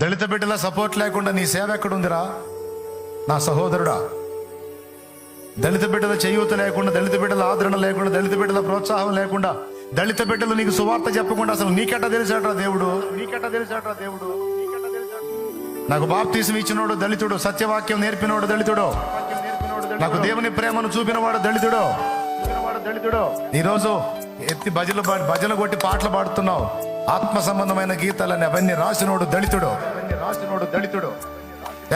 దళిత బిడ్డల సపోర్ట్ లేకుండా నీ సేవ ఎక్కడుందిరా నా సహోదరుడా? దళిత బిడ్డల చేయూత లేకుండా, దళిత బిడ్డల ఆదరణ లేకుండా, దళిత బిడ్డల ప్రోత్సాహం లేకుండా, దళిత బిడ్డలు నీకు సువార్త చెప్పకుండా అసలు నీకెట్ట తెలిసాడ్రా దేవుడు? నాకు బాప్తీసం ఇచ్చినోడు దళితుడు, సత్యవాక్యం నేర్పినోడు దళితుడు, నాకు దేవుని ప్రేమను చూపినవాడు దళితుడు. ఈరోజు ఎత్తి భజన కొట్టి పాటలు పాడుతున్నావు. ఆత్మ సంబంధమైన గీతాలని అవన్నీ రాసినోడు దళితుడు.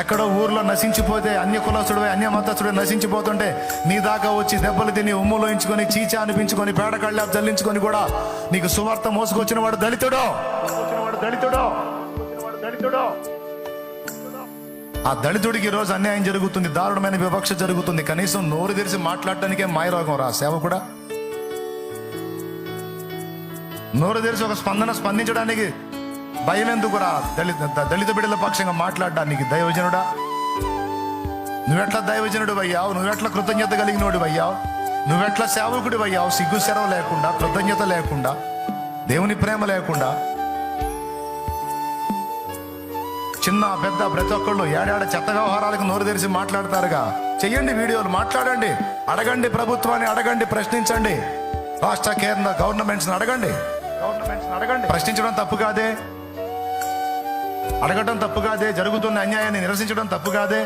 ఎక్కడో ఊర్లో నశించిపోతే అన్య కులస్తుడు అన్య మతస్థుడు నశించిపోతుంటే నీ దాకా వచ్చి దెబ్బలు తిని ఉమ్ములో ఇంచుకొని చీచా అనిపించుకొని పేడకళ్ళ జల్లించుకొని కూడా నీకు సువార్త మోసుకొచ్చిన వాడు దళితుడు. ఆ దళితుడికి ఈరోజు అన్యాయం జరుగుతుంది, దారుణమైన వివక్ష జరుగుతుంది. కనీసం నోరు తెరిచి మాట్లాడటానికే మాయరోగం రా సేవ కూడా. నోరు తెరిచి ఒక స్పందించడానికి భయం ఎందుకురా? దళిత బిడ్డల పక్షంగా మాట్లాడడానికి దైవజనుడా? నువ్వెట్లా దైవజనుడు అయ్యావు? నువ్వెట్లా కృతజ్ఞత కలిగినోడు అయ్యావు? నువ్వెట్లా సేవకుడు అయ్యావు? సిగ్గు శరం లేకుండా, కృతజ్ఞత లేకుండా, దేవుని ప్రేమ లేకుండా. చిన్న పెద్ద ప్రతి ఒక్కళ్ళు ఏడాడ చెత్త వ్యవహారాలకు నోరు తెరిచి మాట్లాడతారుగా. చెయ్యండి వీడియోలు, మాట్లాడండి, అడగండి, ప్రభుత్వాన్ని అడగండి, ప్రశ్నించండి, రాష్ట్ర కేంద్ర గవర్నమెంట్స్ అడగండి. ప్రశ్నించడం తప్పు కాదే, అడగటం తప్పు కాదే, జరుగుతున్న అన్యాయాన్ని నిరసించడం తప్పు కాదే.